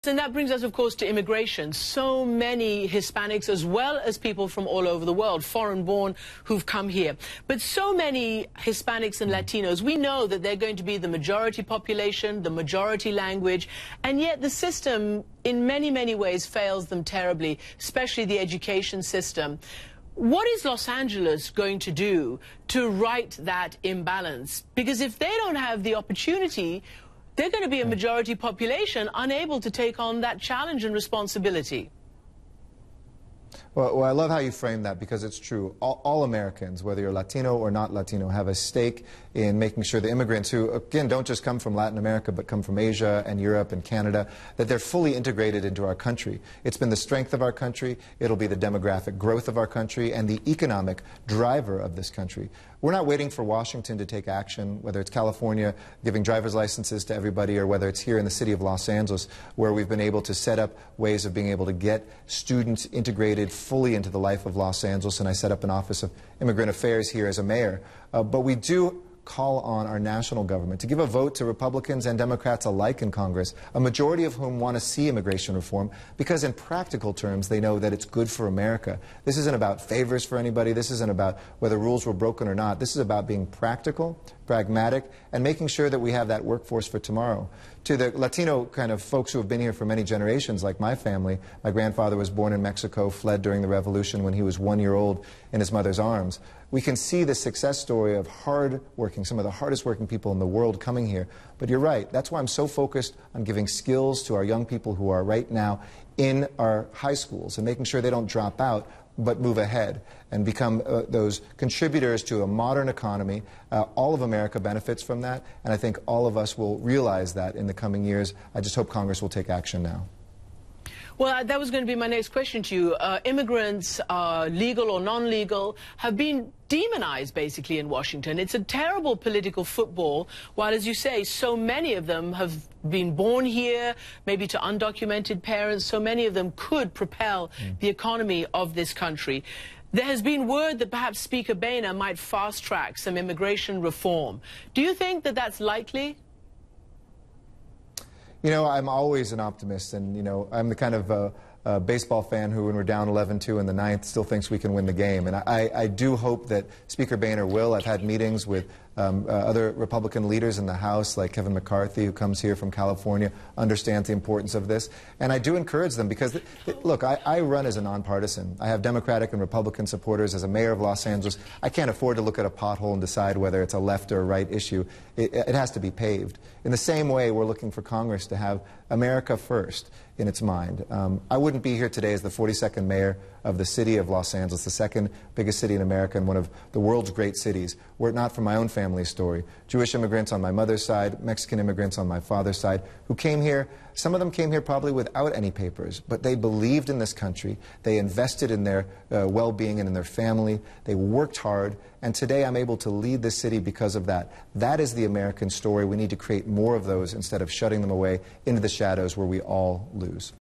And that brings us, of course, to immigration. So many Hispanics, as well as people from all over the world, foreign-born, who've come here. But so many Hispanics and Latinos, we know that they're going to be the majority population, the majority language, and yet the system, in many, many ways, fails them terribly, especially the education system. What is Los Angeles going to do to right that imbalance? Because if they don't have the opportunity, they're going to be a majority population unable to take on that challenge and responsibility. Well, I love how you frame that, because it's true. All Americans, whether you're Latino or not Latino, have a stake in making sure the immigrants who, again, don't just come from Latin America, but come from Asia and Europe and Canada, that they're fully integrated into our country. It's been the strength of our country. It'll be the demographic growth of our country and the economic driver of this country. We're not waiting for Washington to take action, whether it's California giving driver's licenses to everybody, or whether it's here in the city of Los Angeles, where we've been able to set up ways of being able to get students integrated fully into the life of Los Angeles. And I set up an Office of Immigrant Affairs here as a mayor. But we do call on our national government to give a vote to Republicans and Democrats alike in Congress, a majority of whom want to see immigration reform, because in practical terms they know that it's good for America. This isn't about favors for anybody. This isn't about whether rules were broken or not. This is about being practical, pragmatic, and making sure that we have that workforce for tomorrow. To the Latino kind of folks who have been here for many generations, like my family, my grandfather was born in Mexico, fled during the revolution when he was 1 year old in his mother's arms. We can see the success story of hard-working, some of the hardest-working people in the world coming here. But you're right. That's why I'm so focused on giving skills to our young people who are right now in our high schools and making sure they don't drop out, but move ahead and become those contributors to a modern economy. All of America benefits from that, and I think all of us will realize that in the coming years. I just hope Congress will take action now. Well, that was going to be my next question to you. Immigrants, legal or non-legal, have been demonized, basically, in Washington. It's a terrible political football, while, as you say, so many of them have been born here, maybe to undocumented parents. So many of them could propel the economy of this country. There has been word that perhaps Speaker Boehner might fast-track some immigration reform. Do you think that that's likely? You know, I'm always an optimist, and, you know, I'm the kind of baseball fan who, when we're down 11-2 in the ninth, still thinks we can win the game. And I do hope that Speaker Boehner will. I've had meetings with other Republican leaders in the House, like Kevin McCarthy, who comes here from California, understands the importance of this. And I do encourage them, because, look, I run as a nonpartisan. I have Democratic and Republican supporters. As a mayor of Los Angeles, I can't afford to look at a pothole and decide whether it's a left or a right issue. It has to be paved. In the same way, we're looking for Congress to have America first in its mind. I wouldn't be here today as the 42nd mayor of the city of Los Angeles, the second biggest city in America and one of the world's great cities, were it not for my own family story. Jewish immigrants on my mother's side, Mexican immigrants on my father's side, who came here. Some of them came here probably without any papers, but they believed in this country. They invested in their well-being and in their family. They worked hard, and today I'm able to lead this city because of that. That is the American story. We need to create more of those instead of shutting them away into the shadows where we all lose.